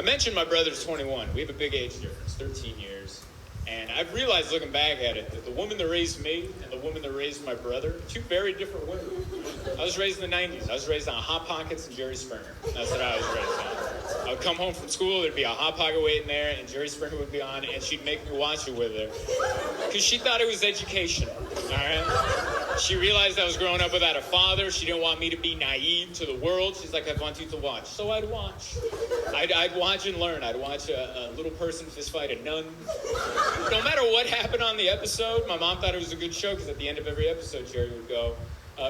I mentioned my brother's 21. We have a big age difference, 13 years. And I've realized looking back at it that the woman that raised me and the woman that raised my brother, two very different women. I was raised in the 90s. I was raised on Hot Pockets and Jerry Springer. That's what I was raised on. I would come home from school, there'd be a Hot Pocket waiting there, and Jerry Springer would be on, and she'd make me watch it with her. Because she thought it was education, all right? She realized I was growing up without a father. She didn't want me to be naive to the world. She's like, I want you to watch. So I'd watch. I'd watch and learn. I'd watch a little person fist fight a nun. No matter what happened on the episode, my mom thought it was a good show because at the end of every episode, Jerry would go,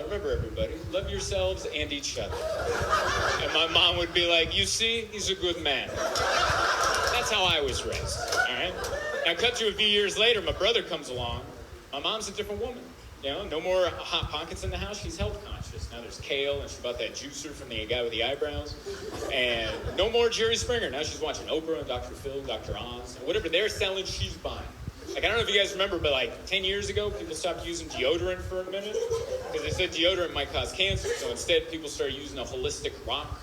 remember everybody, love yourselves and each other. And my mom would be like, you see, he's a good man. That's how I was raised, all right? Now, cut to a few years later, my brother comes along. My mom's a different woman. You know, no more Hot Pockets in the house. She's health conscious. Now there's kale, and she bought that juicer from the guy with the eyebrows. And no more Jerry Springer. Now she's watching Oprah and Dr. Phil, Dr. Oz. And whatever they're selling, she's buying. Like, I don't know if you guys remember, but like 10 years ago, people stopped using deodorant for a minute because they said deodorant might cause cancer. So instead, people started using a holistic rock.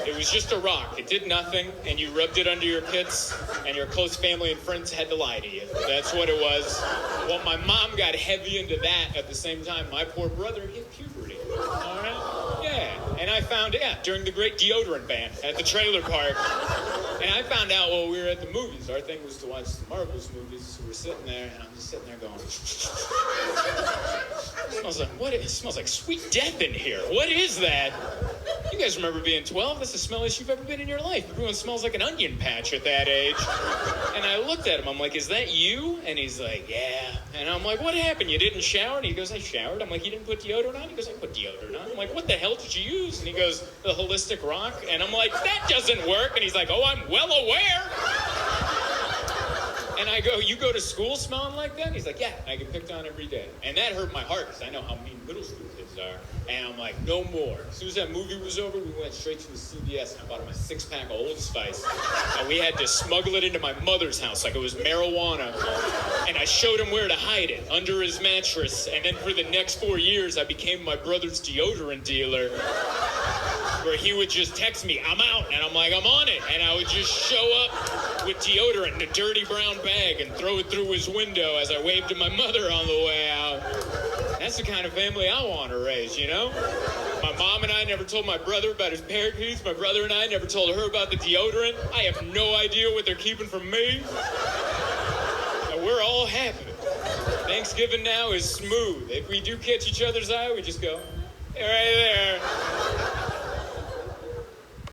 It was just a rock. It did nothing, and you rubbed it under your pits, and your close family and friends had to lie to you. That's what it was. Well, my mom got heavy into that at the same time. My poor brother hit puberty. All right? Yeah. And I found out during the great deodorant ban at the trailer park. And I found out while we were at the movies. Our thing was to watch the Marvel's movies. So we're sitting there, and I'm just sitting there going, it smells like sweet death in here. What is that? You guys remember being 12? That's the smelliest you've ever been in your life. Everyone smells like an onion patch at that age. And I looked at him. I'm like, is that you? And he's like, yeah. And I'm like, what happened? You didn't shower? And he goes, I showered. I'm like, you didn't put deodorant on? He goes, I put deodorant on. I'm like, what the hell did you use? And he goes, the holistic rock. And I'm like, that doesn't work. And he's like, oh, I'm well aware. And I go, you go to school smelling like that? And he's like, yeah, I get picked on every day. And that hurt my heart because I know how mean middle school kids are. And I'm like, no more. As soon as that movie was over, we went straight to the CVS and I bought him a 6-pack of Old Spice. And we had to smuggle it into my mother's house like it was marijuana. And I showed him where to hide it, under his mattress. And then for the next 4 years, I became my brother's deodorant dealer. Where he would just text me, I'm out. And I'm like, I'm on it. And I would just show up with deodorant in a dirty brown bag and throw it through his window as I waved to my mother on the way out. That's the kind of family I want to raise, you know? My mom and I never told my brother about his parakeets. My brother and I never told her about the deodorant. I have no idea what they're keeping from me. And we're all happy. Thanksgiving now is smooth. If we do catch each other's eye, we just go, right there.